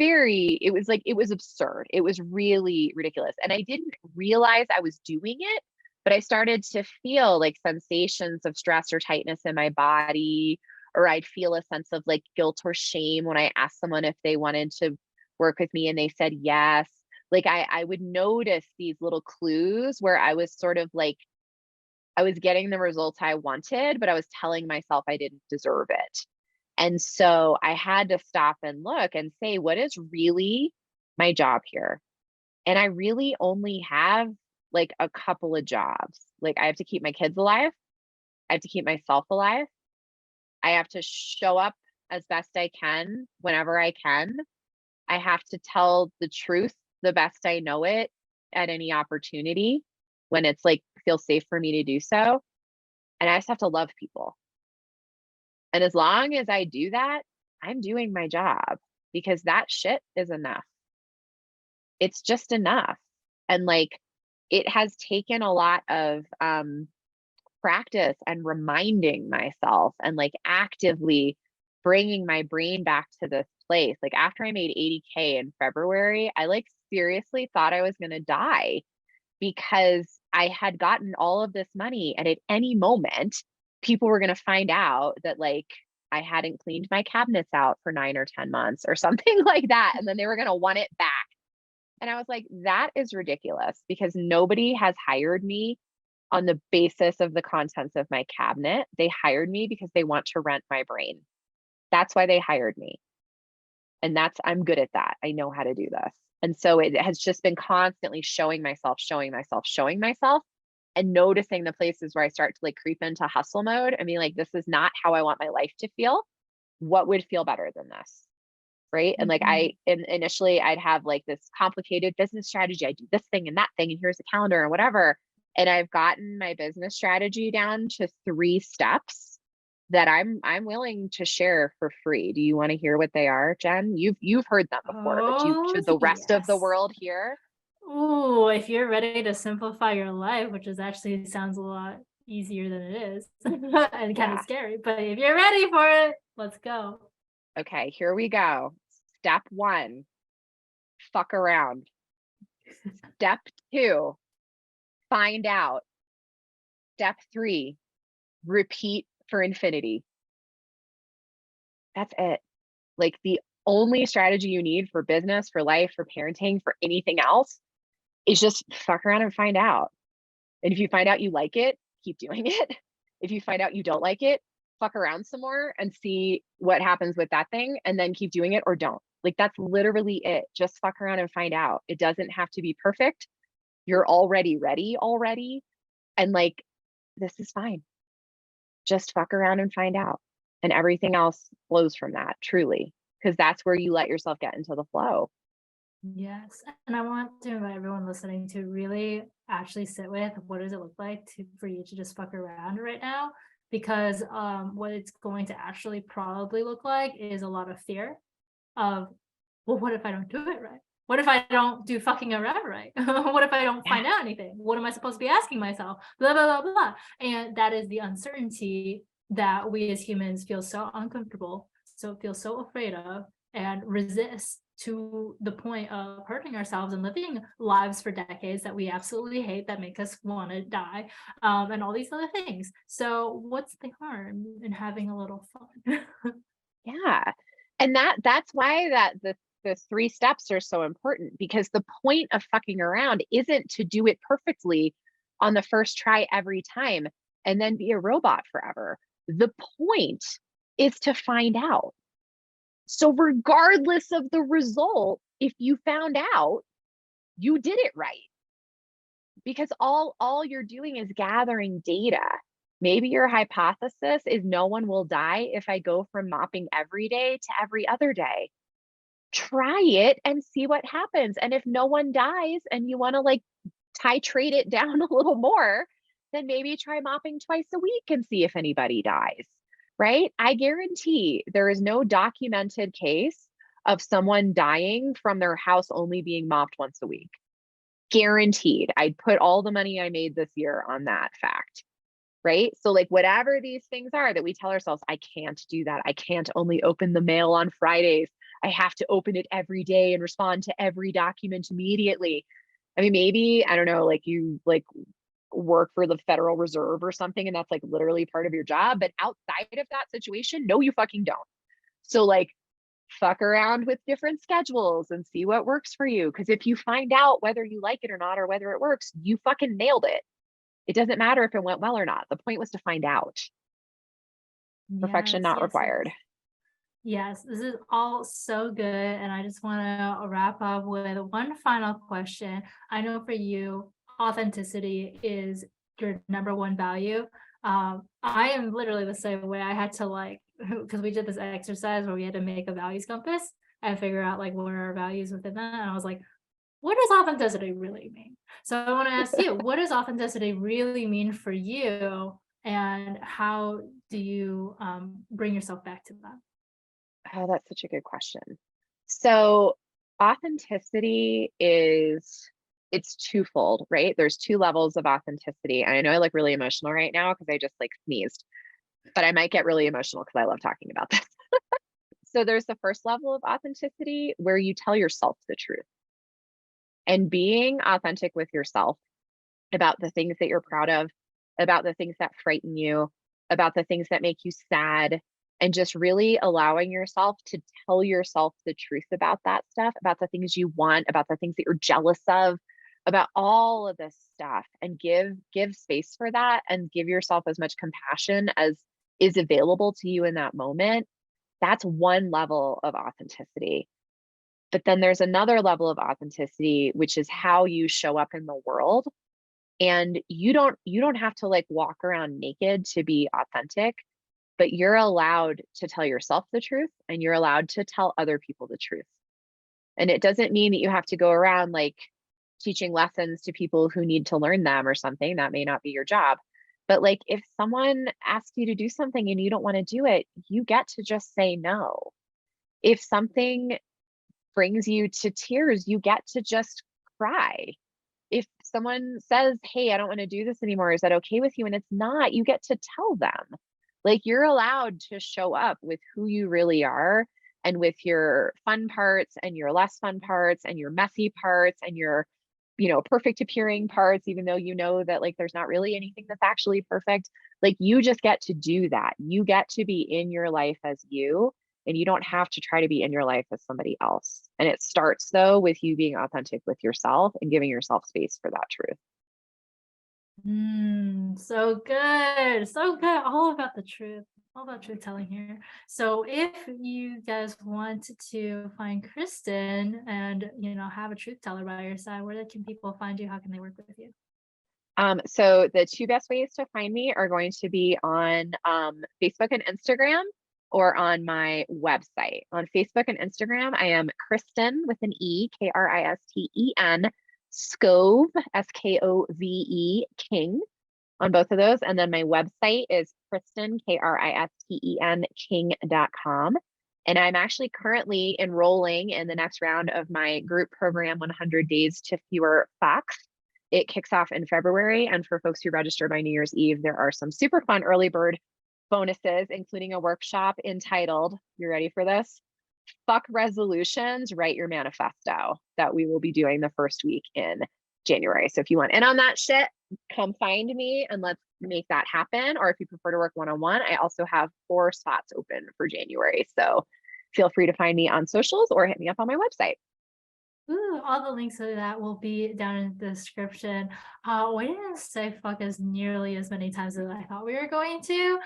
absurd. It was really ridiculous. And I didn't realize I was doing it, but I started to feel like sensations of stress or tightness in my body, or I'd feel a sense of like guilt or shame when I asked someone if they wanted to work with me and they said yes. Like, I would notice these little clues where I was sort of like, I was getting the results I wanted, but I was telling myself I didn't deserve it. And so I had to stop and look and say, what is really my job here? And I really only have like a couple of jobs. Like I have to keep my kids alive. I have to keep myself alive. I have to show up as best I can whenever I can. I have to tell the truth the best I know it at any opportunity when it's like feels safe for me to do so. And I just have to love people. And as long as I do that, I'm doing my job because that shit is enough. It's just enough. And like it has taken a lot of practice and reminding myself and like actively bringing my brain back to this place. Like after I made 80K in February, I like seriously thought I was going to die because I had gotten all of this money and at any moment people were going to find out that like I hadn't cleaned my cabinets out for 9 or 10 months or something like that, and then they were going to want it back. And I was like, that is ridiculous because nobody has hired me on the basis of the contents of my cabinet. They hired me because they want to rent my brain. That's why they hired me. And I'm good at that. I know how to do this. And so it has just been constantly showing myself, and noticing the places where I start to like creep into hustle mode. I mean, like, this is not how I want my life to feel. What would feel better than this? Right. And like initially I'd have like this complicated business strategy. I do this thing and that thing, and here's a calendar and whatever. And I've gotten my business strategy down to 3 steps that I'm willing to share for free. Do you want to hear what they are, Jen? You've heard them before, but should the rest of the world hear? Oh, if you're ready to simplify your life, which is actually sounds a lot easier than it is and kind of scary, but if you're ready for it, let's go. Okay, here we go. Step 1, fuck around. Step 2, find out. Step 3, repeat for infinity. That's it. Like the only strategy you need for business, for life, for parenting, for anything else is just fuck around and find out. And if you find out you like it, keep doing it. If you find out you don't like it, fuck around some more and see what happens with that thing, and then keep doing it or don't. Like that's literally it. Just fuck around and find out. It doesn't have to be perfect. You're already ready already. And like, this is fine. Just fuck around and find out. And everything else flows from that, truly, because that's where you let yourself get into the flow. Yes. And I want to invite everyone listening to really actually sit with what does it look like for you to just fuck around right now? Because what it's going to actually probably look like is a lot of fear of, well, what if I don't do it right? What if I don't do fucking around right? What if I don't find out anything? What am I supposed to be asking myself? Blah, blah, blah, blah. And that is the uncertainty that we as humans feel so uncomfortable, so feel so afraid of, and resist to the point of hurting ourselves and living lives for decades that we absolutely hate, that make us want to die, and all these other things. So what's the harm in having a little fun? Yeah. And that's why the 3 steps are so important, because the point of fucking around isn't to do it perfectly on the first try every time and then be a robot forever. The point is to find out. So regardless of the result, if you found out, you did it right. Because all you're doing is gathering data. Maybe your hypothesis is no one will die if I go from mopping every day to every other day. Try it and see what happens. And if no one dies and you want to like titrate it down a little more, then maybe try mopping twice a week and see if anybody dies, right? I guarantee there is no documented case of someone dying from their house only being mopped once a week. Guaranteed. I'd put all the money I made this year on that fact, right? So like whatever these things are that we tell ourselves, I can't do that. I can't only open the mail on Fridays. I have to open it every day and respond to every document immediately. I mean, maybe, I don't know, like you like work for the Federal Reserve or something, and that's like literally part of your job. But outside of that situation, no, you fucking don't. So like fuck around with different schedules and see what works for you. Because if you find out whether you like it or not, or whether it works, you fucking nailed it. It doesn't matter if it went well or not. The point was to find out. Perfection Yes, not yes, required. yes. Yes, this is all so good. And I just want to wrap up with one final question. I know for you, authenticity is your number one value. I am literally the same way. I had to like, because we did this exercise where we had to make a values compass and figure out like what are our values within that. And I was like, what does authenticity really mean? So I want to ask you, what does authenticity really mean for you? And how do you bring yourself back to that? Oh, that's such a good question. So authenticity is it's twofold, right? There's two levels of authenticity. And I know I look really emotional right now because I just like sneezed, but I might get really emotional because I love talking about this. So there's the first level of authenticity where you tell yourself the truth and being authentic with yourself about the things that you're proud of, about the things that frighten you, about the things that make you sad, and just really allowing yourself to tell yourself the truth about that stuff, about the things you want, about the things that you're jealous of, about all of this stuff, and give space for that and give yourself as much compassion as is available to you in that moment. That's one level of authenticity. But then there's another level of authenticity, which is how you show up in the world, and you don't have to like walk around naked to be authentic, but you're allowed to tell yourself the truth and you're allowed to tell other people the truth. And it doesn't mean that you have to go around like teaching lessons to people who need to learn them or something. That may not be your job. But like if someone asks you to do something and you don't want to do it, you get to just say no. If something brings you to tears, you get to just cry. If someone says, "Hey, I don't want to do this anymore. Is that okay with you?" And it's not, you get to tell them. Like you're allowed to show up with who you really are and with your fun parts and your less fun parts and your messy parts and your, perfect appearing parts, even though you know that like there's not really anything that's actually perfect. Like you just get to do that. You get to be in your life as you, and you don't have to try to be in your life as somebody else. And it starts though with you being authentic with yourself and giving yourself space for that truth. So good. So good. All about the truth. All about truth telling here. So if you guys want to find Kristen and have a truth teller by your side, where can people find you? How can they work with you? So the two best ways to find me are going to be on Facebook and Instagram or on my website. On Facebook and Instagram, I am Kristen with an E, Kristen, Skove, Skove King on both of those. And then my website is Kristen, Kristen, King.com. And I'm actually currently enrolling in the next round of my group program, 100 Days to Fewer Facts. It kicks off in February. And for folks who register by New Year's Eve, there are some super fun early bird bonuses, including a workshop entitled, you ready for this? Fuck resolutions, write your manifesto, that we will be doing the first week in January. So if you want in on that shit, come find me and let's make that happen. Or if you prefer to work one-on-one, I also have 4 spots open for January. So feel free to find me on socials or hit me up on my website. Ooh, all the links to that will be down in the description. We didn't say fuck as nearly as many times as I thought we were going to.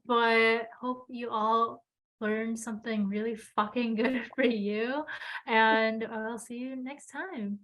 But hope you all learned something really fucking good for you. And I'll see you next time.